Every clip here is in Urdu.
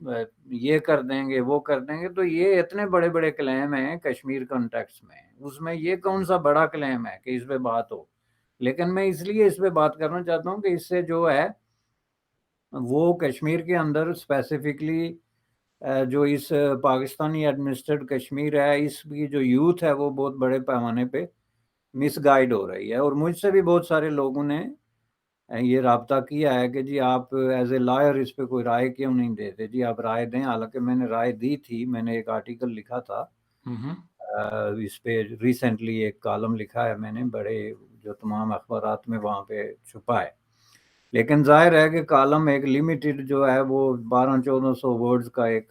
یہ کر دیں گے وہ کر دیں گے. تو یہ اتنے بڑے بڑے کلیم ہیں کشمیر کانٹیکس میں, اس میں یہ کون سا بڑا کلیم ہے کہ اس پہ بات ہو. لیکن میں اس لیے اس پہ بات کرنا چاہتا ہوں کہ اس سے جو ہے وہ کشمیر کے اندر اسپیسیفکلی جو اس پاکستانی ایڈمنسٹریڈ کشمیر ہے, اس کی جو یوتھ ہے وہ بہت بڑے پیمانے پہ مس گائیڈ ہو رہی ہے. اور مجھ سے بھی بہت سارے لوگوں نے یہ رابطہ کیا ہے کہ جی آپ ایز اے لائر اس پہ کوئی رائے کیوں نہیں دیتے, جی آپ رائے دیں. حالانکہ میں نے رائے دی تھی, میں نے ایک آرٹیکل لکھا تھا اس پہ, ریسنٹلی ایک کالم لکھا ہے میں نے, بڑے جو تمام اخبارات میں وہاں پہ چھپا ہے. لیکن ظاہر ہے کہ کالم ایک لمیٹڈ جو ہے وہ 1200-1400 ورڈز کا ایک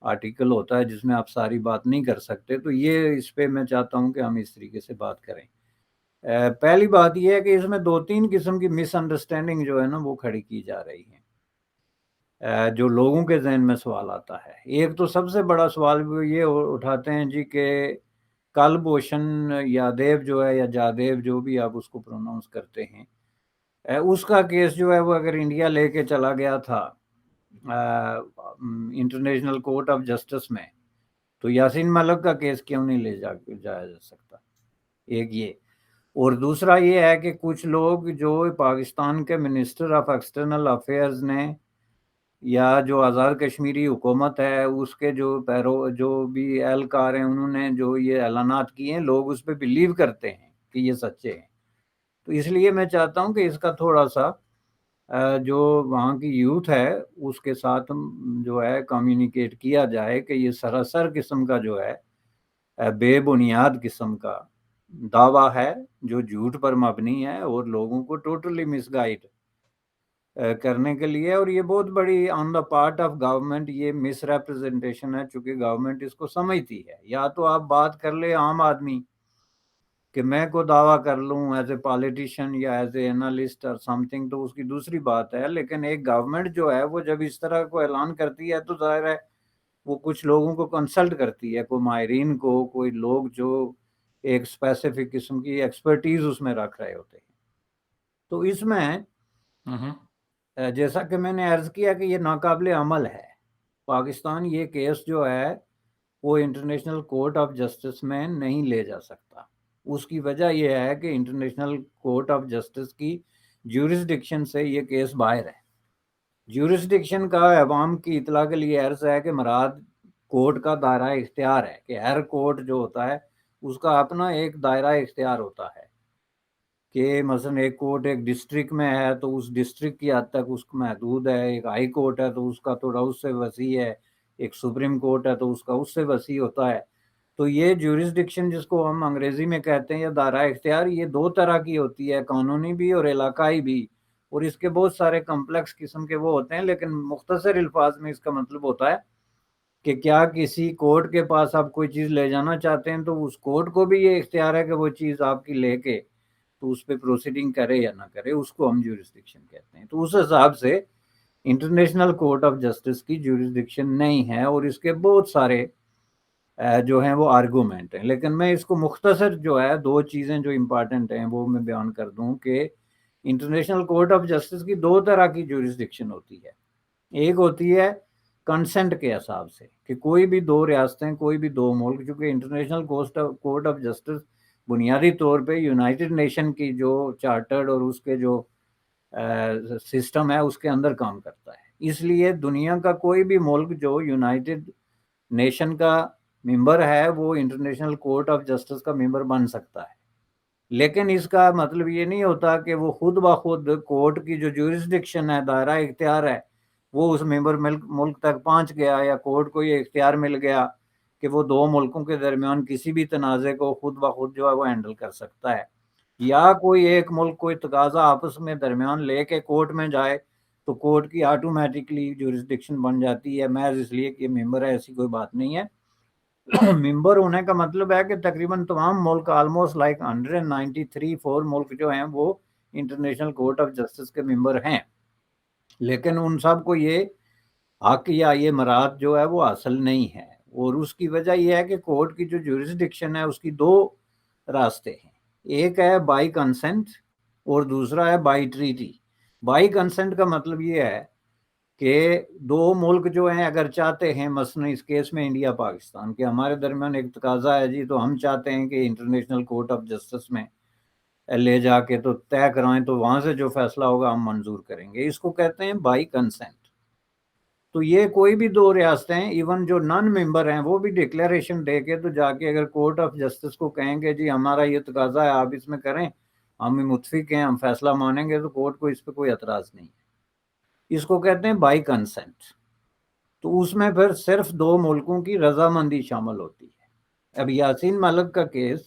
آرٹیکل ہوتا ہے جس میں آپ ساری بات نہیں کر سکتے. تو یہ اس پہ میں چاہتا ہوں کہ ہم اس طریقے سے بات کریں. پہلی بات یہ ہے کہ اس میں 2-3 قسم کی مس انڈرسٹینڈنگ جو ہے نا وہ کھڑی کی جا رہی ہیں, جو لوگوں کے ذہن میں سوال آتا ہے. ایک تو سب سے بڑا سوال وہ یہ اٹھاتے ہیں جی کہ کلبھوشن یادیو جو ہے, یا جادیو جو بھی آپ اس کو پروناؤنس کرتے ہیں, اس کا کیس جو ہے وہ اگر انڈیا لے کے چلا گیا تھا انٹرنیشنل کورٹ آف جسٹس میں, تو یاسین ملک کا کیس کیوں نہیں لے جایا جا سکتا. ایک یہ. اور دوسرا یہ ہے کہ کچھ لوگ جو پاکستان کے منسٹر آف ایکسٹرنل افیئرز نے, یا جو آزاد کشمیری حکومت ہے اس کے جو بھی اہلکار ہیں, انہوں نے جو یہ اعلانات کیے ہیں, لوگ اس پہ بلیو کرتے ہیں کہ یہ سچے ہیں. تو اس لیے میں چاہتا ہوں کہ اس کا تھوڑا سا جو وہاں کی یوتھ ہے اس کے ساتھ جو ہے کمیونیکیٹ کیا جائے کہ یہ سراسر قسم کا جو ہے بے بنیاد قسم کا دعویٰ ہے جو جھوٹ پر مبنی ہے اور لوگوں کو ٹوٹلی مس گائیڈ کرنے کے لیے. اور یہ بہت بڑی آن دا پارٹ آف گورنمنٹ یہ مس ریپرزنٹیشن ہے, چونکہ گورنمنٹ اس کو سمجھتی ہے. یا تو آپ بات کر لے عام آدمی کہ میں کو دعویٰ کر لوں ایز اے پالیٹیشین یا ایز اے انالسٹ اور سم تھنگ, تو اس کی دوسری بات ہے. لیکن ایک گورنمنٹ جو ہے وہ جب اس طرح کو اعلان کرتی ہے تو ظاہر ہے وہ کچھ لوگوں کو کنسلٹ کرتی ہے, کوئی ماہرین کو, کوئی لوگ جو ایک اسپیسیفک قسم کی ایکسپرٹیز اس میں رکھ رہے ہوتے ہیں. تو اس میں جیسا کہ میں نے عرض کیا کہ یہ ناقابل عمل ہے. پاکستان یہ کیس جو ہے وہ انٹرنیشنل کورٹ آف جسٹس میں نہیں لے جا سکتا. اس کی وجہ یہ ہے کہ انٹرنیشنل کورٹ آف جسٹس کی جیورسڈکشن سے یہ کیس باہر ہے. جیورسڈکشن کا عوام کی اطلاع کے لیے عرض ہے کہ مراد کورٹ کا دائرہ اختیار ہے, کہ ہر کورٹ جو ہوتا ہے اس کا اپنا ایک دائرہ اختیار ہوتا ہے. کہ مثلا ایک کورٹ ایک ڈسٹرکٹ میں ہے تو اس ڈسٹرکٹ کی حد تک اس کو محدود ہے, ایک ہائی کورٹ ہے تو اس کا تھوڑا اس سے وسیع ہے, ایک سپریم کورٹ ہے تو اس کا اس سے وسیع ہوتا ہے. تو یہ جیورسڈکشن جس کو ہم انگریزی میں کہتے ہیں یا دائرہ اختیار, یہ 2 طرح کی ہوتی ہے, قانونی بھی اور علاقائی بھی. اور اس کے بہت سارے کمپلیکس قسم کے وہ ہوتے ہیں, لیکن مختصر الفاظ میں اس کا مطلب ہوتا ہے کہ کیا کسی کورٹ کے پاس آپ کوئی چیز لے جانا چاہتے ہیں تو اس کورٹ کو بھی یہ اختیار ہے کہ وہ چیز آپ کی لے کے تو اس پہ پروسیڈنگ کرے یا نہ کرے, اس کو ہم جیورسڈکشن کہتے ہیں. تو اس حساب سے انٹرنیشنل کورٹ آف جسٹس کی جیورسڈکشن نہیں ہے, اور اس کے بہت سارے جو ہیں وہ آرگومنٹ ہیں. لیکن میں اس کو مختصر جو ہے 2 چیزیں جو امپارٹنٹ ہیں وہ میں بیان کر دوں کہ انٹرنیشنل کورٹ آف جسٹس کی 2 طرح کی جیورسڈکشن ہوتی ہے. ایک ہوتی ہے کنسنٹ کے حساب سے کہ کوئی بھی 2 ریاستیں, کوئی بھی 2 ملک, چونکہ انٹرنیشنل کورٹ آف جسٹس بنیادی طور پہ یونائٹڈ نیشن کی جو چارٹرڈ اور اس کے جو سسٹم ہے اس کے اندر کام کرتا ہے. اس لیے دنیا کا کوئی بھی ملک جو یونائٹڈ نیشن کا ممبر ہے وہ انٹرنیشنل کورٹ آف جسٹس کا ممبر بن سکتا ہے. لیکن اس کا مطلب یہ نہیں ہوتا کہ وہ خود بخود کورٹ کی جو جیورسڈکشن ہے, دائرہ اختیار ہے, وہ اس ممبر ملک تک پہنچ گیا, یا کورٹ کو یہ اختیار مل گیا کہ وہ 2 ملکوں کے درمیان کسی بھی تنازع کو خود بخود جو ہے وہ ہینڈل کر سکتا ہے. یا کوئی ایک ملک کوئی تقاضا آپس میں درمیان لے کے کورٹ میں جائے تو کورٹ کی آٹومیٹکلی جیورسڈکشن بن جاتی ہے, محض اس لیے کہ یہ ممبر ہے. ایسی کوئی بات نہیں ہے. ممبر ہونے کا مطلب ہے کہ تقریباً تمام ملک آلموسٹ لائک 193 ملک جو ہیں وہ انٹرنیشنل کورٹ آف جسٹس کے ممبر ہیں. لیکن ان سب کو یہ حق یا یہ مراد جو ہے وہ حاصل نہیں ہے. اور اس کی وجہ یہ ہے کہ کورٹ کی جو جیورسڈکشن ہے اس کی 2 راستے ہیں. ایک ہے بائی کنسنٹ اور دوسرا ہے بائی ٹریٹی. بائی کنسنٹ کا مطلب یہ ہے کہ دو ملک جو ہیں اگر چاہتے ہیں، مثلا اس کیس میں انڈیا پاکستان کے ہمارے درمیان ایک تقاضا ہے جی، تو ہم چاہتے ہیں کہ انٹرنیشنل کورٹ آف جسٹس میں لے جا کے تو طے کرائیں، تو وہاں سے جو فیصلہ ہوگا ہم منظور کریں گے. اس کو کہتے ہیں بائی کنسنٹ. تو یہ کوئی بھی دو ریاستیں ایون جو نان ممبر ہیں وہ بھی ڈکلیریشن دے کے تو جا کے اگر کورٹ آف جسٹس کو کہیں گے جی ہمارا یہ تقاضا ہے، آپ اس میں کریں، ہم متفق ہیں، ہم فیصلہ مانیں گے، تو کورٹ کو اس پہ کوئی اعتراض نہیں ہے. اس کو کہتے ہیں بائی کنسنٹ. تو اس میں پھر صرف دو ملکوں کی رضامندی شامل ہوتی ہے. اب یاسین ملک کا کیس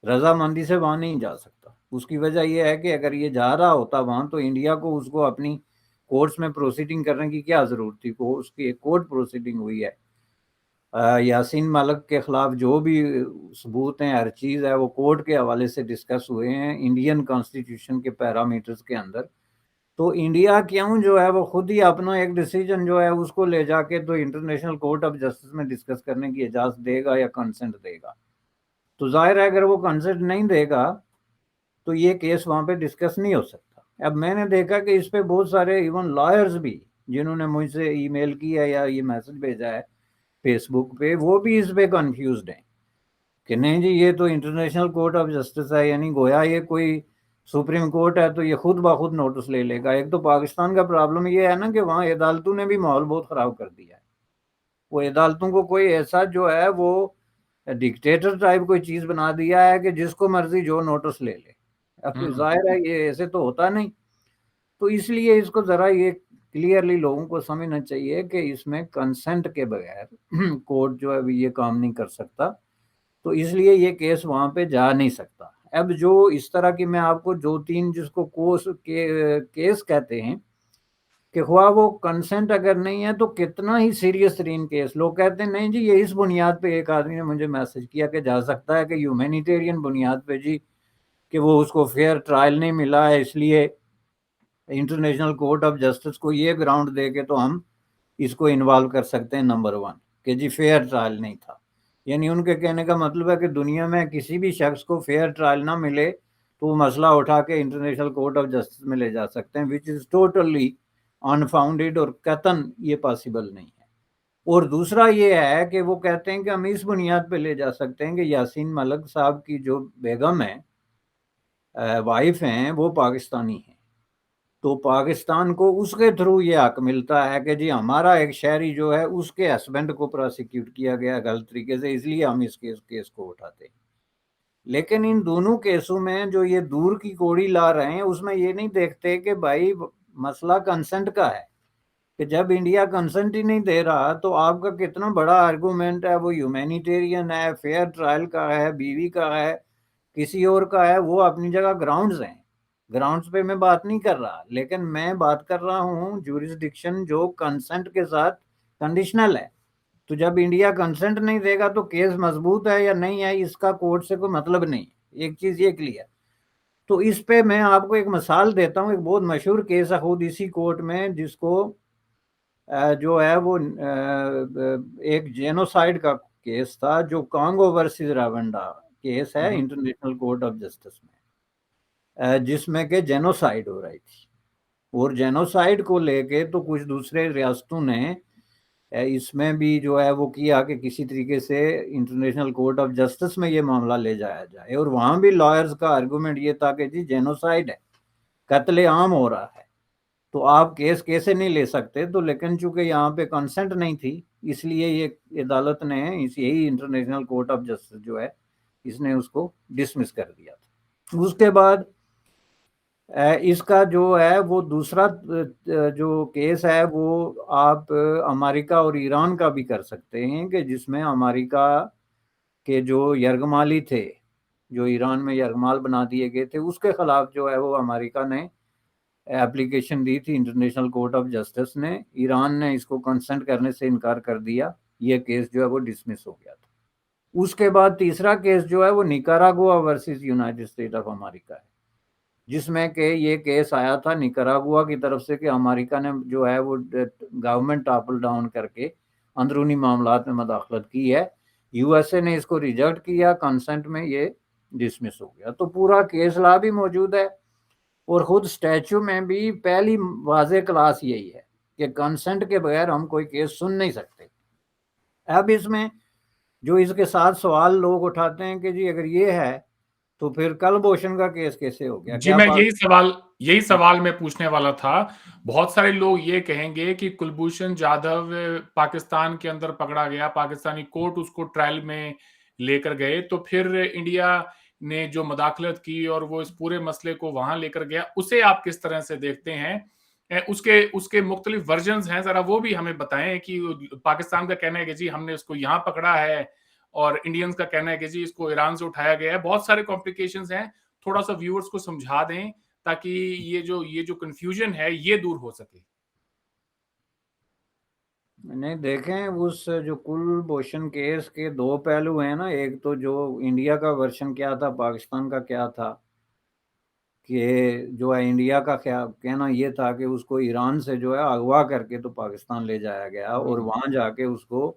رضامندی سے وہاں نہیں جا سکتا. اس کی وجہ یہ ہے کہ اگر یہ جا رہا ہوتا وہاں تو انڈیا کو اس کو اپنی کورٹس میں پروسیڈنگ کرنے کی کیا ضرورت تھی. اس کی ایک کورٹ پروسیڈنگ ہوئی ہے. یاسین ملک کے خلاف جو بھی ثبوت ہیں، ہر چیز ہے، وہ کورٹ کے حوالے سے ڈسکس ہوئے ہیں انڈین کانسٹیٹیوشن کے پیرامیٹرز کے اندر. تو انڈیا کیوں جو ہے وہ خود ہی اپنا ایک ڈیسیجن جو ہے اس کو لے جا کے تو انٹرنیشنل کورٹ آف جسٹس میں ڈسکس کرنے کی اجازت دے گا یا کنسنٹ دے گا؟ تو ظاہر ہے اگر وہ کنسنٹ نہیں دے گا تو یہ کیس وہاں پہ ڈسکس نہیں ہو سکتا. اب میں نے دیکھا کہ اس پہ بہت سارے ایون لائرز بھی جنہوں نے مجھ سے ای میل کیا یا یہ میسج بھیجا ہے فیس بک پہ، وہ بھی اس پہ کنفیوزڈ ہیں کہ نہیں جی یہ تو انٹرنیشنل کورٹ آف جسٹس ہے، یعنی گویا یہ کوئی سپریم کورٹ ہے تو یہ خود بخود نوٹس لے لے گا. ایک تو پاکستان کا پرابلم یہ ہے نا کہ وہاں عدالتوں نے بھی ماحول بہت خراب کر دیا ہے. وہ عدالتوں کو کوئی ایسا جو ہے وہ ڈکٹیٹر ٹائپ کوئی چیز بنا دیا ہے کہ جس کو مرضی جو نوٹس لے لے. اب ظاہر ہے یہ ایسے تو ہوتا نہیں. تو اس لیے اس کو ذرا یہ کلیئرلی لوگوں کو سمجھنا چاہیے کہ اس میں کنسنٹ کے بغیر کورٹ جو ہے یہ کام نہیں کر سکتا. تو اس لیے یہ کیس وہاں پہ جا نہیں سکتا. اب جو اس طرح کی میں آپ کو جو تین جس کو کیس کہتے ہیں کہ خواہ وہ کنسنٹ اگر نہیں ہے تو کتنا ہی سیریس ترین کیس، لوگ کہتے ہیں نہیں جی یہ اس بنیاد پہ، ایک آدمی نے مجھے میسج کیا کہ جا سکتا ہے کہ ہیومینیٹیرین بنیاد پہ جی کہ وہ اس کو فیئر ٹرائل نہیں ملا ہے، اس لیے انٹرنیشنل کورٹ آف جسٹس کو یہ گراؤنڈ دے کے تو ہم اس کو انوالو کر سکتے ہیں نمبر 1 کہ جی فیئر ٹرائل نہیں تھا. یعنی ان کے کہنے کا مطلب ہے کہ دنیا میں کسی بھی شخص کو فیئر ٹرائل نہ ملے تو وہ مسئلہ اٹھا کے انٹرنیشنل کورٹ آف جسٹس میں لے جا سکتے ہیں، وچ از ٹوٹلی انفاؤنڈیڈ، اور قطعاً یہ پاسبل نہیں ہے. اور دوسرا یہ ہے کہ وہ کہتے ہیں کہ ہم اس بنیاد پہ لے جا سکتے ہیں کہ یاسین ملک صاحب کی جو بیگم ہے، وائف ہیں، وہ پاکستانی ہیں. تو پاکستان کو اس کے تھرو یہ حق ملتا ہے کہ جی ہمارا ایک شہری جو ہے اس کے ہسبینڈ کو پراسیکیوٹ کیا گیا غلط طریقے سے، اس لیے ہم اس کیس کو اٹھاتے ہیں. لیکن ان دونوں کیسوں میں جو یہ دور کی کوڑی لا رہے ہیں اس میں یہ نہیں دیکھتے کہ بھائی مسئلہ کنسنٹ کا ہے، کہ جب انڈیا کنسنٹ ہی نہیں دے رہا تو آپ کا کتنا بڑا آرگومنٹ ہے وہ ہیومینیٹیرین ہے، فیئر ٹرائل کا ہے، بیوی کا ہے، کسی اور کا ہے، وہ اپنی جگہ گراؤنڈز ہیں. گراؤنڈز پہ میں بات نہیں کر رہا، لیکن میں بات کر رہا ہوں جوریسڈکشن جو کنسنٹ کے ساتھ کنڈیشنل ہے. تو جب انڈیا کنسنٹ نہیں دے گا تو کیس مضبوط ہے یا نہیں ہے اس کا کورٹ سے کوئی مطلب نہیں. ایک چیز یہ کلیئر. تو اس پہ میں آپ کو ایک مثال دیتا ہوں، ایک بہت مشہور کیس ہے خود اسی کورٹ میں، جس کو جو ہے وہ ایک جینوسائیڈ کا کیس تھا، جو کانگو ورسز راونڈا کیس ہے انٹرنیشنل کورٹ آف جسٹس میں، جس میں کہ جینوسائیڈ ہو رہی تھی. اور جینوسائیڈ کو لے کے تو کچھ دوسرے ریاستوں نے اس میں بھی جو ہے وہ کیا کہ کسی طریقے سے انٹرنیشنل کورٹ آف جسٹس میں یہ معاملہ لے جایا جائے. اور وہاں بھی لائرز کا آرگومنٹ یہ تھا کہ جی جینوسائیڈ ہے، قتل عام ہو رہا ہے، تو آپ کیس کیسے نہیں لے سکتے. تو لیکن چونکہ یہاں پہ کنسنٹ نہیں تھی اس لیے یہ عدالت نے یہی انٹرنیشنل کورٹ آف جسٹس جو ہے اس نے اس کو ڈسمس کر دیا تھا. اس کے بعد اس کا جو ہے وہ دوسرا جو کیس ہے وہ آپ امریکہ اور ایران کا بھی کر سکتے ہیں، کہ جس میں امریکہ کے جو یرغمالی تھے، جو ایران میں یرغمال بنا دیے گئے تھے، اس کے خلاف جو ہے وہ امریکہ نے اپلیکیشن دی تھی انٹرنیشنل کورٹ آف جسٹس نے. ایران نے اس کو کنسنٹ کرنے سے انکار کر دیا، یہ کیس جو ہے وہ ڈسمس ہو گیا تھا. اس کے بعد تیسرا کیس جو ہے وہ Nicaragua versus United State of America ہے، جس میں کہ یہ کیس آیا تھا نکاراگوا کی طرف سے کہ امریکہ نے جو ہے وہ گورنمنٹ ٹاپل ڈاؤن کر کے اندرونی معاملات میں مداخلت کی ہے. یو ایس اے نے اس کو ریجیکٹ کیا، کنسنٹ میں یہ ڈسمس ہو گیا. تو پورا کیس لا بھی موجود ہے اور خود اسٹیچو میں بھی پہلی واضح کلاس یہی ہے کہ کنسنٹ کے بغیر ہم کوئی کیس سن نہیں سکتے۔ اب اس میں جو اس کے ساتھ سوال لوگ اٹھاتے ہیں کہ جی اگر یہ ہے تو پھر کلبھوشن کا کیس کیسے ہو گیا؟ جی، میں یہی سوال میں پوچھنے والا تھا۔ بہت سارے لوگ یہ کہیں گے کہ کلبھوشن جادھو پاکستان کے اندر پکڑا گیا، پاکستانی کورٹ اس کو ٹرائل میں لے کر گئے، تو پھر انڈیا نے جو مداخلت کی اور وہ اس پورے مسئلے کو وہاں لے کر گیا، اسے آپ کس طرح سے دیکھتے ہیں؟ اس کے مختلف ورژنز ہیں، ذرا وہ بھی ہمیں بتائیں کہ پاکستان کا کہنا ہے کہ جی ہم نے اس کو یہاں پکڑا ہے، اور انڈینز کا کہنا ہے کہ جی اس کو ایران سے اٹھایا گیا ہے۔ بہت سارے کمپلیکیشنز ہیں، تھوڑا سا ویورز کو سمجھا دیں تاکہ یہ جو کنفیوژن ہے یہ دور ہو سکے۔ نہیں، دیکھیں اس جو کلبھوشن کیس کے دو پہلو ہیں نا، ایک تو جو انڈیا کا ورژن کیا تھا، پاکستان کا کیا تھا، کہ جو ہے انڈیا کا کہنا یہ تھا کہ اس کو ایران سے جو ہے اغوا کر کے تو پاکستان لے جایا گیا اور وہاں جا کے اس کو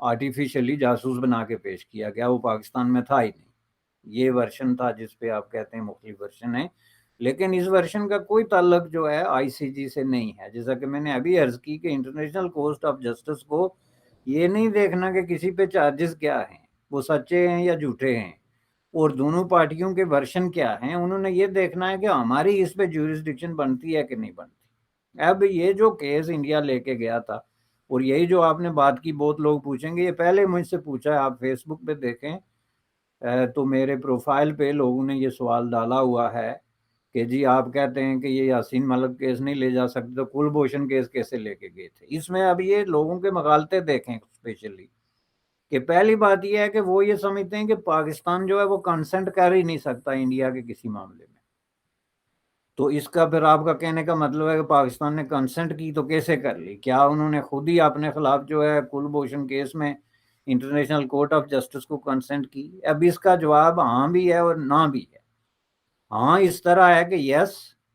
آرٹیفیشلی جاسوس بنا کے پیش کیا گیا، وہ پاکستان میں تھا ہی نہیں۔ یہ ورژن تھا جس پہ آپ کہتے ہیں مختلف ورژن ہیں، لیکن اس ورژن کا کوئی تعلق جو ہے آئی سی جی سے نہیں ہے۔ جیسا کہ میں نے ابھی عرض کی کہ انٹرنیشنل کورٹ آف جسٹس کو یہ نہیں دیکھنا کہ کسی پہ چارجز کیا ہیں، وہ سچے ہیں یا جھوٹے ہیں، اور دونوں پارٹیوں کے ورژن کیا ہیں، انہوں نے یہ دیکھنا ہے کہ ہماری اس پہ جورسڈکشن بنتی ہے کہ نہیں بنتی۔ اب یہ جو کیس انڈیا لے کے گیا تھا، اور یہی جو آپ نے بات کی، بہت لوگ پوچھیں گے، یہ پہلے مجھ سے پوچھا ہے، آپ فیس بک پہ دیکھیں تو میرے پروفائل پہ لوگوں نے یہ سوال ڈالا ہوا ہے کہ جی آپ کہتے ہیں کہ یہ یاسین ملک کیس نہیں لے جا سکتے تو کلبھوشن کیس کیسے لے کے گئے تھے؟ اس میں اب یہ لوگوں کے مغالطے دیکھیں اسپیشلی، کہ پہلی بات یہ ہے کہ وہ یہ سمجھتے ہیں کہ پاکستان جو ہے وہ کنسنٹ کر ہی نہیں سکتا انڈیا کے کسی معاملے میں، تو اس کا پھر آپ کا کہنے کا مطلب ہے کہ پاکستان نے کنسنٹ کی تو کیسے کر لی؟ کیا انہوں نے خود ہی اپنے خلاف جو ہے کلبھوشن کیس میں انٹرنیشنل کورٹ آف جسٹس کو کنسنٹ کی؟ اب اس کا جواب ہاں بھی ہے اور نہ بھی ہے۔ ہاں اس طرح ہے کہ یس،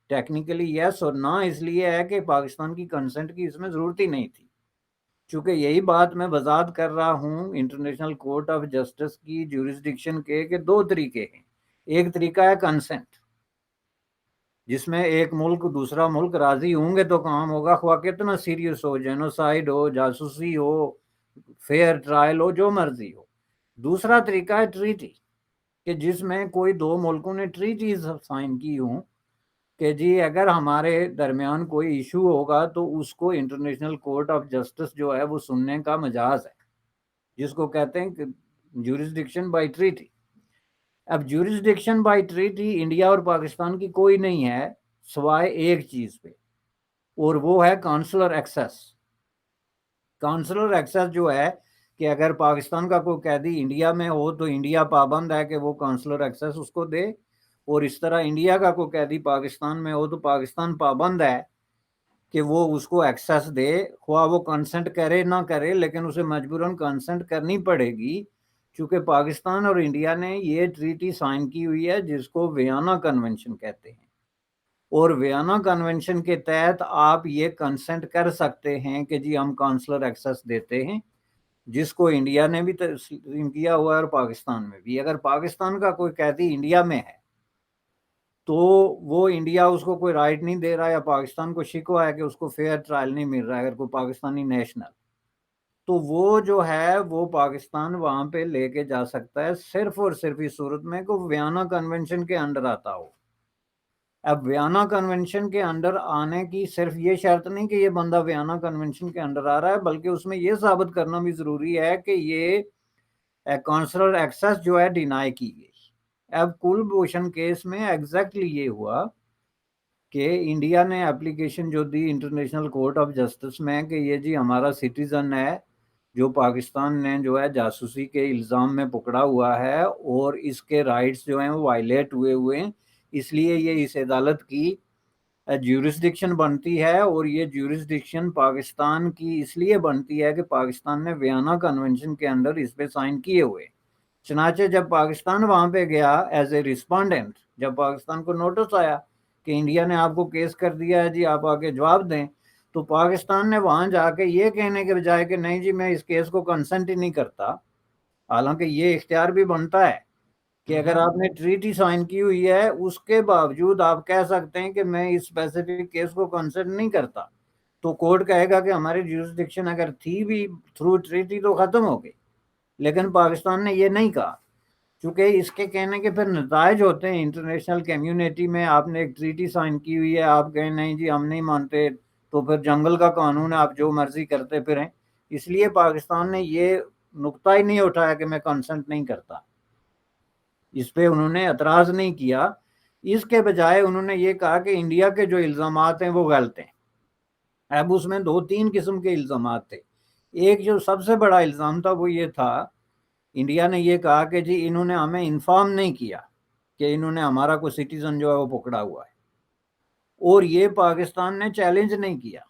ٹیکنیکلی یس، اور نہ اس لیے ہے کہ پاکستان کی کنسنٹ کی اس میں ضرورت ہی نہیں تھی، چونکہ یہی بات میں وضاحت کر رہا ہوں انٹرنیشنل کورٹ آف جسٹس کی جورسڈکشن کے کہ دو طریقے ہیں۔ ایک طریقہ ہے کنسنٹ، جس میں ایک ملک دوسرا ملک راضی ہوں گے تو کام ہوگا، خواہ کتنا سیریس ہو، جینوسائیڈ ہو، جاسوسی ہو، فیئر ٹرائل ہو، جو مرضی ہو۔ دوسرا طریقہ ہے ٹریٹی، کہ جس میں کوئی دو ملکوں نے ٹریٹیز سائن کی ہوں کہ جی اگر ہمارے درمیان کوئی ایشو ہوگا تو اس کو انٹرنیشنل کورٹ آف جسٹس جو ہے وہ سننے کا مجاز ہے، جس کو کہتے ہیں جورسڈکشن بائی ٹریٹی۔ اب جورسڈکشن بائی ٹریٹی انڈیا اور پاکستان کی کوئی نہیں ہے سوائے ایک چیز پہ، اور وہ ہے کانسولر ایکسیس۔ کانسولر ایکسیس جو ہے کہ اگر پاکستان کا کوئی قیدی انڈیا میں ہو تو انڈیا پابند ہے کہ وہ کانسولر ایکسیس اس کو دے، اور اس طرح انڈیا کا کوئی قیدی پاکستان میں ہو تو پاکستان پابند ہے کہ وہ اس کو ایکسیس دے، خواہ وہ کنسنٹ کرے نہ کرے، لیکن اسے مجبوراً کنسنٹ کرنی پڑے گی، چونکہ پاکستان اور انڈیا نے یہ ٹریٹی سائن کی ہوئی ہے جس کو ویانا کنونشن کہتے ہیں، اور ویانا کنونشن کے تحت آپ یہ کنسنٹ کر سکتے ہیں کہ جی ہم کانسولر ایکسیس دیتے ہیں، جس کو انڈیا نے بھی تسلیم کیا ہوا ہے اور پاکستان میں بھی۔ اگر پاکستان کا کوئی قیدی انڈیا میں ہے تو وہ انڈیا اس کو کوئی رائٹ نہیں دے رہا، یا پاکستان کو شکوہ ہے کہ اس کو فیئر ٹرائل نہیں مل رہا، اگر کوئی پاکستانی نیشنل، تو وہ جو ہے وہ پاکستان وہاں پہ لے کے جا سکتا ہے، صرف اور صرف اس صورت میں کہ ویانا کنونشن کے انڈر آتا ہو۔ اب ویانا کنونشن کے انڈر آنے کی صرف یہ شرط نہیں کہ یہ بندہ ویانا کنونشن کے انڈر آ رہا ہے، بلکہ اس میں یہ ثابت کرنا بھی ضروری ہے کہ یہ کانسولر ایکسیس جو ہے ڈینائی کی گئی۔ اب کلبھوشن کیس میں ایگزیکٹلی یہ ہوا کہ انڈیا نے اپلیکیشن جو the international court of justice میں کہ یہ جی ہمارا سٹیزن ہے جو پاکستان نے جو ہے جاسوسی کے الزام میں پکڑا ہوا ہے، اور اس کے رائٹس جو ہیں وہ وائلیٹ ہوئے ہیں، اس لیے یہ اس عدالت کی جیورسڈکشن بنتی ہے، اور یہ جیورسڈکشن پاکستان کی اس لیے بنتی ہے کہ پاکستان نے ویانا کنونشن کے اندر اس پہ سائن کیے ہوئے۔ چنانچہ جب پاکستان وہاں پہ گیا ایز اے رسپونڈنٹ، جب پاکستان کو نوٹس آیا کہ انڈیا نے آپ کو کیس کر دیا ہے، جی آپ آگے جواب دیں، تو پاکستان نے وہاں جا کے یہ کہنے کے بجائے کہ نہیں جی میں اس کیس کو کنسنٹ ہی نہیں کرتا، حالانکہ یہ اختیار بھی بنتا ہے کہ اگر آپ نے ٹریٹی سائن کی ہوئی ہے اس کے باوجود آپ کہہ سکتے ہیں کہ میں اس اسپیسیفک کیس کو کنسنٹ نہیں کرتا، تو کورٹ کہے گا کہ ہماری جیورسڈکشن اگر تھی بھی تھرو ٹریٹی تو ختم ہو گئی، لیکن پاکستان نے یہ نہیں کہا، چونکہ اس کے کہنے کے پھر نتائج ہوتے ہیں انٹرنیشنل کمیونٹی میں۔ آپ نے ایک ٹریٹی سائن کی ہوئی ہے، آپ کہیں نہیں جی ہم نہیں مانتے، تو پھر جنگل کا قانون ہے، آپ جو مرضی کرتے پھریں۔ اس لیے پاکستان نے یہ نقطہ ہی نہیں اٹھایا کہ میں کنسنٹ نہیں کرتا، اس پہ انہوں نے اعتراض نہیں کیا۔ اس کے بجائے انہوں نے یہ کہا کہ انڈیا کے جو الزامات ہیں وہ غلط ہیں۔ اب اس میں 2-3 قسم کے الزامات تھے۔ ایک جو سب سے بڑا الزام تھا وہ یہ تھا، انڈیا نے یہ کہا کہ جی انہوں نے ہمیں انفارم نہیں کیا کہ انہوں نے ہمارا کوئی سٹیزن جو ہے وہ پکڑا ہوا ہے، اور یہ پاکستان نے چیلنج نہیں کیا۔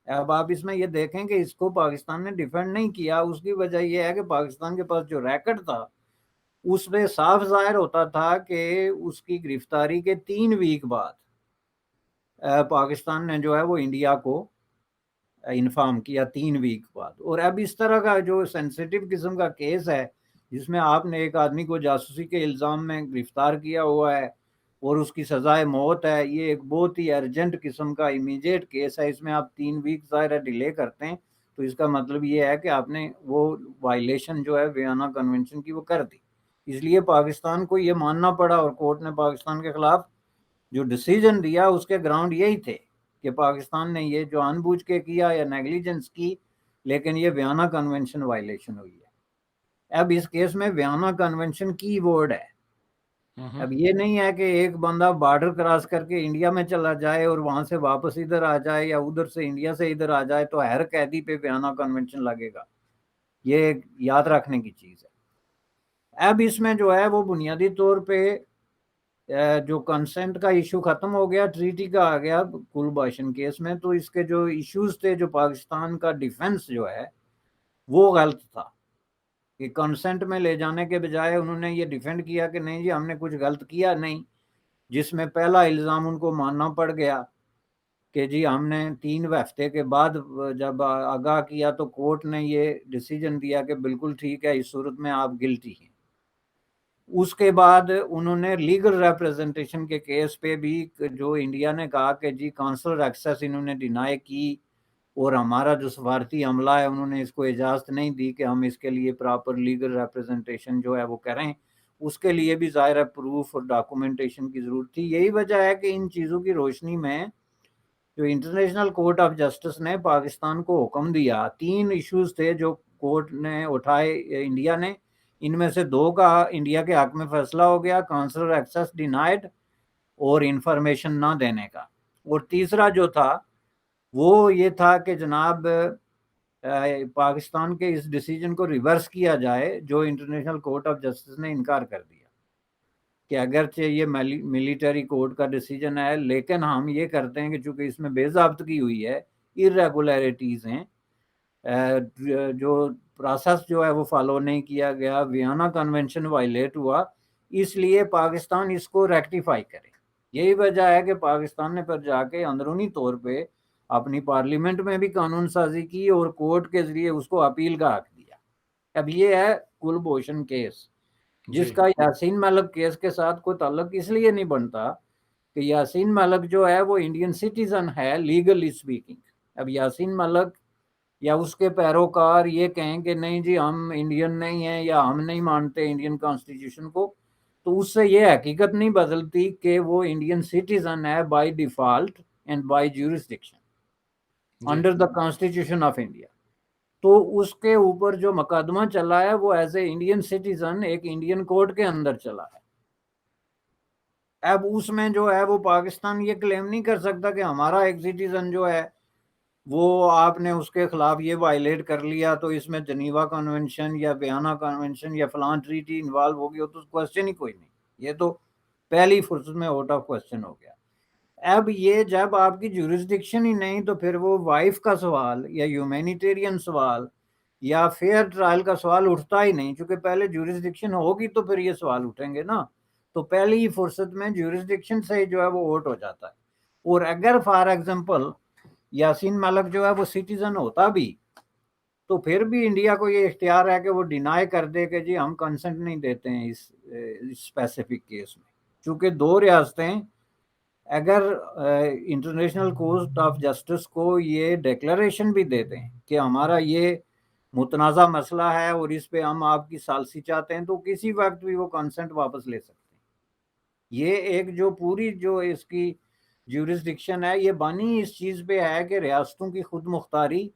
اب آپ اس میں یہ دیکھیں کہ اس کو پاکستان نے ڈیفینڈ نہیں کیا۔ اس کی وجہ یہ ہے کہ پاکستان کے پاس جو ریکٹ تھا اس میں صاف ظاہر ہوتا تھا کہ اس کی گرفتاری کے 3 ویک بعد پاکستان نے جو ہے وہ انڈیا کو انفارم کیا، 3 ویک بعد۔ اور اب اس طرح کا جو سینسیٹیو قسم کا کیس ہے جس میں آپ نے ایک آدمی کو جاسوسی کے الزام میں گرفتار کیا ہوا ہے اور اس کی سزائے موت ہے، یہ ایک بہت ہی ارجنٹ قسم کا امیجیٹ کیس ہے۔ اس میں آپ 3 ویک ظاہر ڈیلے کرتے ہیں تو اس کا مطلب یہ ہے کہ آپ نے وہ وائلیشن جو ہے ویانا کنونشن کی وہ کر دی۔ اس لیے پاکستان کو یہ ماننا پڑا، اور کورٹ نے پاکستان کے خلاف جو ڈیسیجن دیا اس کے گراؤنڈ یہی تھے کہ پاکستان نے یہ جو ان بوجھ کے کیا یا نیگلیجنس کی، لیکن یہ ویانا کنونشن وائلیشن ہوئی ہے۔ اب اس کیس میں ویانا کنونشن کی ورڈ ہے۔ اب یہ نہیں ہے کہ ایک بندہ بارڈر کراس کر کے انڈیا میں چلا جائے اور وہاں سے واپس ادھر آ جائے، یا ادھر سے انڈیا سے ادھر آ جائے تو ہر قیدی پہ ویانا کنونشن لگے گا، یہ یاد رکھنے کی چیز ہے۔ اب اس میں جو ہے وہ بنیادی طور پہ جو کنسنٹ کا ایشو ختم ہو گیا، ٹریٹی کا آ گیا کلبھاشن کیس میں۔ تو اس کے جو ایشوز تھے، جو پاکستان کا ڈیفنس جو ہے وہ غلط تھا کہ کنسنٹ میں لے جانے کے بجائے انہوں نے یہ ڈیفینڈ کیا کہ نہیں جی ہم نے کچھ غلط کیا نہیں، جس میں پہلا الزام ان کو ماننا پڑ گیا کہ جی ہم نے 3 ہفتے کے بعد جب آگاہ کیا تو کورٹ نے یہ ڈیسیجن دیا کہ بالکل ٹھیک ہے، اس صورت میں آپ گلٹی ہیں۔ اس کے بعد انہوں نے لیگل ریپریزنٹیشن کے کیس پہ بھی جو انڈیا نے کہا کہ جی کانسلر ایکسیس انہوں نے ڈینائی کی، اور ہمارا جو سفارتی عملہ ہے انہوں نے اس کو اجازت نہیں دی کہ ہم اس کے لیے پراپر لیگل ریپریزنٹیشن جو ہے وہ کریں، اس کے لیے بھی ظاہر پروف اور ڈاکومنٹیشن کی ضرورت تھی۔ یہی وجہ ہے کہ ان چیزوں کی روشنی میں جو انٹرنیشنل کورٹ آف جسٹس نے پاکستان کو حکم دیا، 3 ایشوز تھے جو کورٹ نے اٹھائے انڈیا نے، ان میں سے 2 کا انڈیا کے حق میں فیصلہ ہو گیا، کانسلر ایکسیس ڈینائڈ اور انفارمیشن نہ دینے کا، اور تیسرا جو تھا وہ یہ تھا کہ جناب پاکستان کے اس ڈیسیجن کو ریورس کیا جائے جو انٹرنیشنل کورٹ آف جسٹس نے انکار کر دیا کہ اگرچہ یہ ملیٹری کورٹ کا ڈیسیجن ہے، لیکن ہم یہ کرتے ہیں کہ چونکہ اس میں بے ضابطگی ہوئی ہے، irregularities ہیں، جو پروسیس جو ہے وہ فالو نہیں کیا گیا، ویانا کنونشن وائلیٹ ہوا، اس لیے پاکستان اس کو ریکٹیفائی کرے۔ یہی وجہ ہے کہ پاکستان نے پھر جا کے اندرونی طور پہ اپنی پارلیمنٹ میں بھی قانون سازی کی اور کورٹ کے ذریعے اس کو اپیل کا حق دیا۔ اب یہ ہے کلبھوشن کیس، جس کا یاسین ملک کیس کے ساتھ کوئی تعلق اس لیے نہیں بنتا کہ یاسین ملک جو ہے وہ انڈین سٹیزن ہے لیگلی سپیکنگ۔ اب یاسین ملک یا اس کے پیروکار یہ کہیں کہ نہیں جی ہم انڈین نہیں ہیں یا ہم نہیں مانتے انڈین کانسٹیٹیوشن کو، تو اس سے یہ حقیقت نہیں بدلتی کہ وہ انڈین سٹیزن ہے by default and by jurisdiction under the constitution of India. تو اس کے اوپر جو مقدمہ چلا ہے وہ ایز اے انڈین سٹیزن ایک انڈین کورٹ کے اندر چلا ہے۔ اب اس میں جو ہے وہ پاکستان یہ کلیم نہیں کر سکتا کہ ہمارا ایک سٹیزن جو ہے وہ آپ نے اس کے خلاف یہ وائلیٹ کر لیا تو اس میں جنیوا کنونشن یا ویانا کنونشن یا فلاں ٹریٹی انوالو ہو گئی، تو کوسچن ہی کوئی نہیں، یہ تو پہلی فرصت میں آؤٹ آف کوسچن ہو گیا۔ اب یہ جب آپ کی جورسڈکشن ہی نہیں تو پھر وہ وائف کا سوال یا ہیومینیٹیرین سوال یا فیئر ٹرائل کا سوال اٹھتا ہی نہیں، چونکہ پہلے جورسڈکشن ہوگی تو پھر یہ سوال اٹھیں گے نا۔ تو پہلی فرصت میں جورسڈکشن سے جو ہے وہ ووٹ ہو جاتا ہے۔ اور اگر فار ایگزامپل یاسین ملک جو ہے وہ سٹیزن ہوتا بھی تو پھر بھی انڈیا کو یہ اختیار ہے کہ وہ ڈینائی کر دے کہ جی ہم کنسنٹ نہیں دیتے ہیں اس اسپیسیفک کیس میں، چونکہ 2 ریاستیں اگر انٹرنیشنل کورٹ آف جسٹس کو یہ ڈیکلریشن بھی دے دیں کہ ہمارا یہ متنازع مسئلہ ہے اور اس پہ ہم آپ کی ثالثی چاہتے ہیں، تو کسی وقت بھی وہ کنسنٹ واپس لے سکتے ہیں. یہ ایک جو پوری جو اس کی جیورسڈکشن ہے، یہ بانی اس چیز پہ ہے کہ ریاستوں کی خود مختاری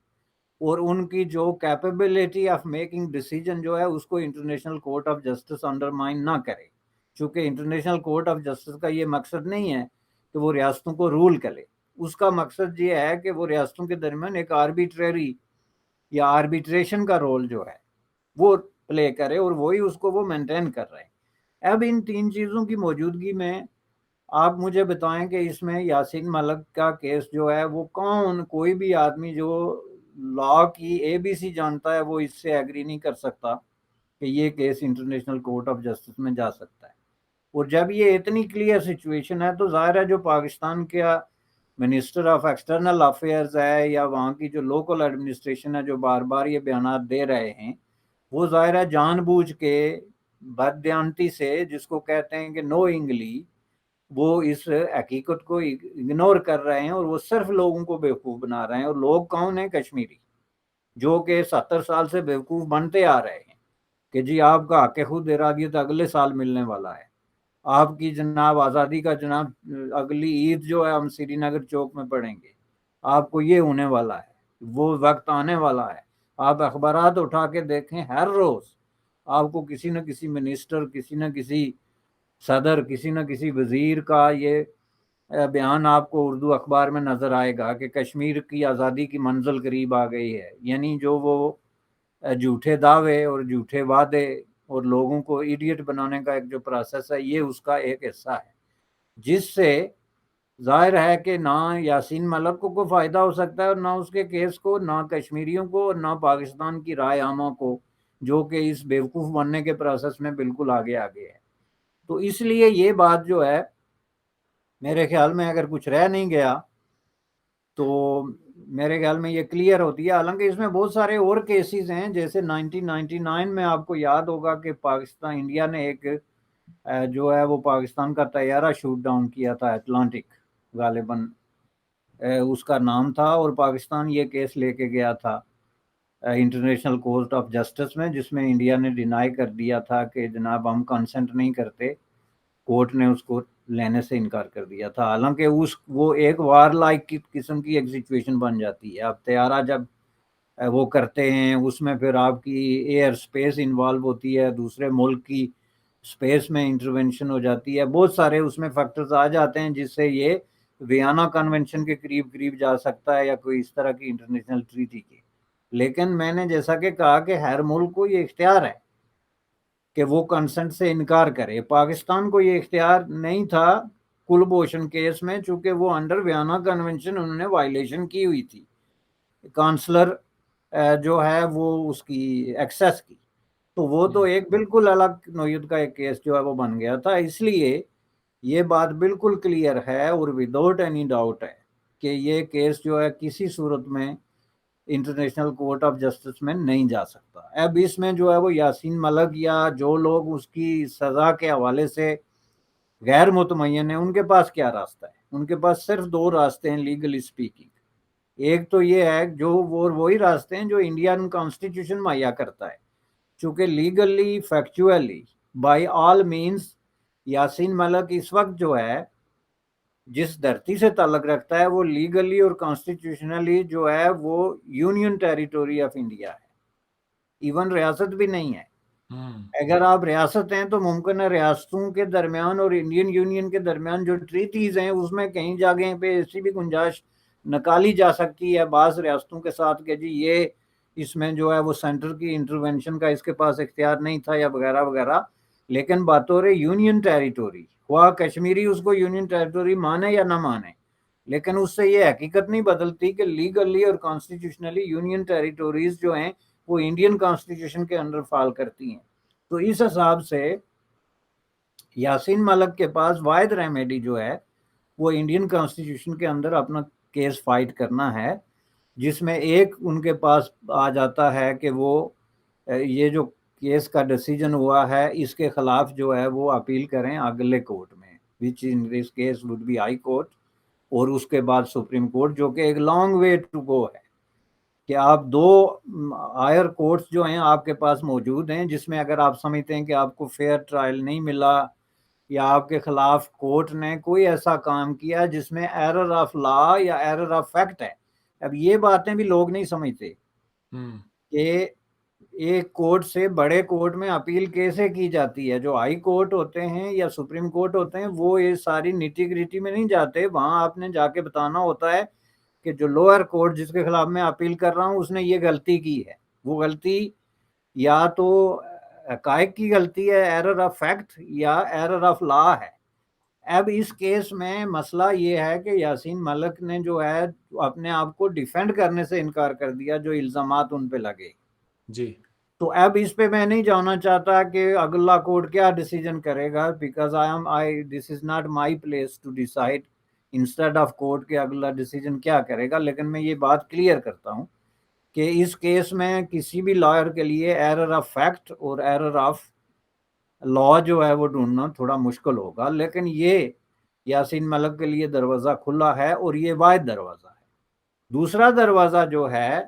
اور ان کی جو کیپیبلٹی آف میکنگ ڈیسیجن جو ہے اس کو international court of justice undermine نہ کرے. چونکہ انٹرنیشنل کورٹ آف جسٹس کا یہ مقصد نہیں ہے کہ وہ ریاستوں کو رول کرے، اس کا مقصد یہ ہے کہ وہ ریاستوں کے درمیان ایک آربیٹریری یا آربیٹریشن کا رول جو ہے وہ پلے کرے، اور وہی اس کو وہ مینٹین کر رہے ہیں. اب ان تین چیزوں کی موجودگی میں آپ مجھے بتائیں کہ اس میں یاسین ملک کا کیس جو ہے وہ کون، کوئی بھی آدمی جو لا کی اے بی سی جانتا ہے وہ اس سے ایگری نہیں کر سکتا کہ یہ case international court of justice میں جا سکتا ہے. اور جب یہ اتنی کلیئر سچویشن ہے تو ظاہر ہے جو پاکستان کا منسٹر آف ایکسٹرنل افیئرز ہے یا وہاں کی جو لوکل ایڈمنسٹریشن ہے جو بار بار یہ بیانات دے رہے ہیں، وہ ظاہر ہے جان بوجھ کے بددیانتی سے، جس کو کہتے ہیں کہ نوئنگلی، وہ اس حقیقت کو اگنور کر رہے ہیں اور وہ صرف لوگوں کو بیوقوف بنا رہے ہیں. اور لوگ کون ہیں؟ کشمیری، جو کہ 70 سال سے بیوقوف بنتے آ رہے ہیں کہ جی آپ کا حق خود ارادیت اگلے سال ملنے والا ہے، آپ کی جناب آزادی کا جناب اگلی عید جو ہے ہم سری نگر چوک میں پڑھیں گے، آپ کو یہ ہونے والا ہے، وہ وقت آنے والا ہے. آپ اخبارات اٹھا کے دیکھیں، ہر روز آپ کو کسی نہ کسی منسٹر، کسی نہ کسی صدر، کسی نہ کسی وزیر کا یہ بیان آپ کو اردو اخبار میں نظر آئے گا کہ کشمیر کی آزادی کی منزل قریب آ گئی ہے. یعنی جو وہ جھوٹے دعوے اور جھوٹے وعدے اور لوگوں کو ایڈیٹ بنانے کا ایک جو پروسیس ہے، یہ اس کا ایک حصہ ہے، جس سے ظاہر ہے کہ نہ یاسین ملک کو کوئی فائدہ ہو سکتا ہے اور نہ اس کے کیس کو، نہ کشمیریوں کو اور نہ پاکستان کی رائے عامہ کو، جو کہ اس بیوقوف بننے کے پروسیس میں بالکل آگے آگے ہے. تو اس لیے یہ بات جو ہے میرے خیال میں اگر کچھ رہ نہیں گیا تو میرے خیال میں یہ کلیئر ہوتی ہے. حالانکہ اس میں بہت سارے اور کیسز ہیں، جیسے 1999 میں آپ کو یاد ہوگا کہ پاکستان، انڈیا نے ایک جو ہے وہ پاکستان کا طیارہ شوٹ ڈاؤن کیا تھا، اٹلانٹک غالباً اس کا نام تھا، اور پاکستان یہ کیس لے کے گیا تھا انٹرنیشنل کورٹ آف جسٹس میں، جس میں انڈیا نے ڈینائی کر دیا تھا کہ جناب ہم کنسنٹ نہیں کرتے. کورٹ نے اس کو لینے سے انکار کر دیا تھا. حالانکہ وہ ایک وار لائک قسم کی ایک سچویشن بن جاتی ہے. اب طیارہ جب وہ کرتے ہیں اس میں پھر آپ کی ایئر سپیس انوالو ہوتی ہے، دوسرے ملک کی سپیس میں انٹرونشن ہو جاتی ہے، بہت سارے اس میں فیکٹرز آ جاتے ہیں جس سے یہ ویانا کنونشن کے قریب جا سکتا ہے یا کوئی اس طرح کی انٹرنیشنل ٹریٹی کی. لیکن میں نے جیسا کہ کہا کہ ہر ملک کو یہ اختیار ہے کہ وہ کنسنٹ سے انکار کرے. پاکستان کو یہ اختیار نہیں تھا کلبھوشن کیس میں، چونکہ وہ انڈر ویانا کنونشن انہوں نے وائلیشن کی ہوئی تھی، کانسلر جو ہے وہ اس کی ایکسیس کی، تو وہ تو ایک بالکل الگ نوعیت کا ایک کیس جو ہے وہ بن گیا تھا. اس لیے یہ بات بالکل کلیئر ہے اور وداؤٹ اینی ڈاؤٹ ہے کہ یہ کیس جو ہے کسی صورت میں انٹرنیشنل کورٹ آف جسٹس میں نہیں جا سکتا. اب اس میں جو ہے وہ یاسین ملک یا جو لوگ اس کی سزا کے حوالے سے غیر مطمئن ہیں، ان کے پاس کیا راستہ ہے؟ ان کے پاس صرف دو راستے ہیں لیگلی اسپیکنگ. ایک تو یہ ہے جو وہی راستے ہیں جو انڈین کانسٹیٹیوشن مہیا کرتا ہے، چونکہ legally factually by all means Yasin Malik اس وقت جو ہے جس دھرتی سے تعلق رکھتا ہے وہ لیگلی اور کانسٹیٹیوشنلی جو ہے وہ یونین ٹیریٹوری آف انڈیا ہے، ایون ریاست بھی نہیں ہے. اگر آپ ریاست ہیں تو ممکن ہے ریاستوں کے درمیان اور انڈین یونین کے درمیان جو ٹریٹیز ہیں اس میں کہیں جگہ پہ ایسی بھی گنجائش نکالی جا سکتی ہے بعض ریاستوں کے ساتھ کہ جی یہ اس میں جو ہے وہ سینٹر کی انٹرونشن کا اس کے پاس اختیار نہیں تھا یا وغیرہ وغیرہ. لیکن بطور یونین ٹیریٹوری، خواہ کشمیری اس کو یونین ٹیریٹوری مانے یا نہ مانے، لیکن اس سے یہ حقیقت نہیں بدلتی کہ لیگلی اور کانسٹیٹیوشنلی یونین ٹیریٹوریز جو ہیں وہ انڈین کانسٹیٹیوشن کے انڈر فال کرتی ہیں. تو اس حساب سے یاسین ملک کے پاس واحد ریمیڈی جو ہے وہ انڈین کانسٹیٹیوشن کے اندر اپنا کیس فائٹ کرنا ہے، جس میں ایک ان کے پاس آ جاتا ہے کہ وہ یہ جو کیس کا ڈیسیجن ہوا ہے اس کے خلاف جو ہے وہ اپیل کریں اگلے کورٹ میں which in this case would be high court, اور اس کے بعد سپریم کورٹ, جو کہ ایک لانگ وے ٹو گو ہے کہ آپ دو ہائر کورٹس جو ہیں آپ کے پاس موجود ہیں, جس میں اگر آپ سمجھتے ہیں کہ آپ کو فیئر ٹرائل نہیں ملا یا آپ کے خلاف کورٹ نے کوئی ایسا کام کیا جس میں ایرر آف لا یا ایرر آف فیکٹ ہے. اب یہ باتیں بھی لوگ نہیں سمجھتے کہ ایک کورٹ سے بڑے کورٹ میں اپیل کیسے کی جاتی ہے. جو ہائی کورٹ ہوتے ہیں یا سپریم کورٹ ہوتے ہیں وہ یہ ساری نیٹی گریٹی میں نہیں جاتے, وہاں آپ نے جا کے بتانا ہوتا ہے کہ جو لوئر کورٹ جس کے خلاف میں اپیل کر رہا ہوں اس نے یہ غلطی کی ہے. وہ غلطی یا تو حقائق کی غلطی ہے, ایرر آف فیکٹ, یا ایرر آف لا ہے. اب اس کیس میں مسئلہ یہ ہے کہ یاسین ملک نے جو ہے اپنے آپ کو ڈیفینڈ کرنے سے انکار کر دیا جو الزامات ان پہ لگے. جی تو اب اس پہ میں نہیں جاننا چاہتا کہ اگلا کورٹ کیا ڈیسیجن کرے گا, because this is not my place to decide instead of court کے اگلا ڈیسیجن کیا کرے گا. لیکن میں یہ بات کلیئر کرتا ہوں کہ اس کیس میں کسی بھی لائر کے لیے ایرر آف فیکٹ اور ایرر آف لا جو ہے وہ ڈھونڈنا تھوڑا مشکل ہوگا. لیکن یہ یاسین ملک کے لیے دروازہ کھلا ہے اور یہ واحد دروازہ ہے. دوسرا دروازہ جو ہے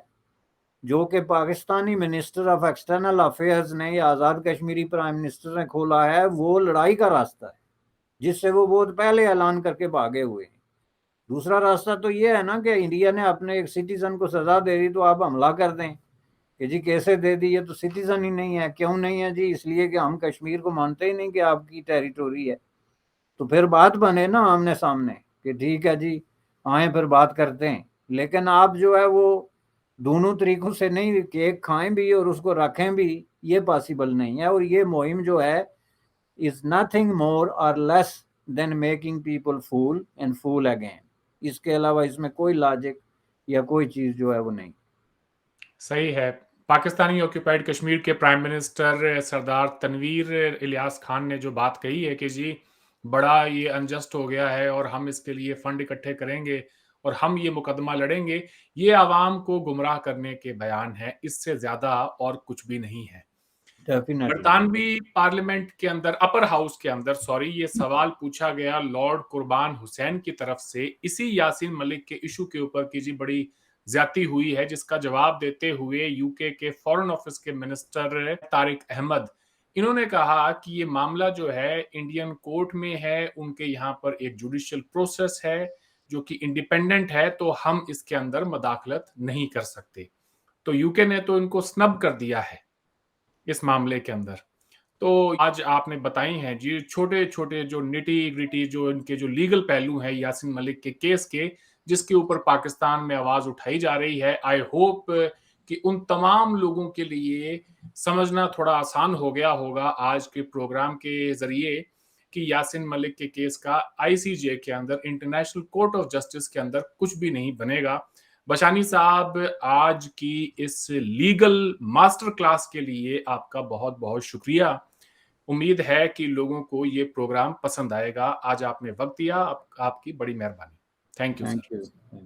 جو کہ Pakistani minister of external affairs نے یا آزاد کشمیری پرائم منسٹر نے کھولا ہے, وہ لڑائی کا راستہ ہے جس سے وہ بہت پہلے اعلان کر کے بھاگے ہوئے ہیں. دوسرا راستہ تو یہ ہے نا کہ انڈیا نے اپنے ایک سٹیزن کو سزا دے دی تو آپ حملہ کر دیں کہ جی کیسے دے دی, یہ تو سٹیزن ہی نہیں ہے. کیوں نہیں ہے جی؟ اس لیے کہ ہم کشمیر کو مانتے ہی نہیں کہ آپ کی ٹیریٹوری ہے. تو پھر بات بنے نا آمنے سامنے کہ ٹھیک ہے جی آئیں پھر بات کرتے ہیں. لیکن آپ جو ہے وہ دونوں طریقوں سے نہیں, کیک کھائیں بھی اور اس کو رکھیں بھی, یہ پاسبل نہیں ہے. اور یہ مہم جو ہے is nothing more or less than making people fool and fool again. اس کے علاوہ اس میں کوئی لاجک یا کوئی چیز جو ہے وہ نہیں. صحیح ہے. پاکستانی آکوپائڈ کشمیر کے پرائم منسٹر سردار تنویر الیاس خان نے جو بات کہی ہے کہ جی بڑا یہ انجسٹ ہو گیا ہے اور ہم اس کے لیے فنڈ اکٹھے کریں گے اور ہم یہ مقدمہ لڑیں گے, یہ عوام کو گمراہ کرنے کے بیان ہے, اس سے زیادہ اور کچھ بھی نہیں ہے. برطانوی پارلیمنٹ کے اندر, اپر ہاؤس کے اندر یہ سوال پوچھا گیا لارڈ قربان حسین کی طرف سے اسی یاسین ملک کے ایشو کے اوپر کہ جی بڑی زیادتی ہوئی ہے, جس کا جواب دیتے ہوئے یو کے فورن آفس کے منسٹر طارق احمد, انہوں نے کہا کہ یہ معاملہ جو ہے انڈین کورٹ میں ہے, ان کے یہاں پر ایک جوڈیشل پروسیس ہے جو کہ انڈیپینڈنٹ ہے, تو ہم اس کے اندر مداخلت نہیں کر سکتے. تو یو کے نے تو ان کو سنب کر دیا ہے اس معاملے کے اندر. تو آج آپ نے بتائی ہیں جی چھوٹے چھوٹے جو نیٹی گریٹی جو ان کے جو لیگل پہلو ہیں یاسین ملک کے کیس کے, جس کے اوپر پاکستان میں آواز اٹھائی جا رہی ہے. آئی ہوپ کہ ان تمام لوگوں کے لیے سمجھنا تھوڑا آسان ہو گیا ہوگا آج کے پروگرام کے ذریعے کہ یاسین ملک کے کیس کا ICJ کے اندر, انٹرنیشنل کورٹ آف جسٹس کے اندر کچھ بھی نہیں بنے گا. بشانی صاحب, آج کی اس لیگل ماسٹر کلاس کے لیے آپ کا بہت بہت شکریہ. امید ہے کہ لوگوں کو یہ پروگرام پسند آئے گا. آج آپ نے وقت دیا, آپ کی بڑی مہربانی. Thank you sir.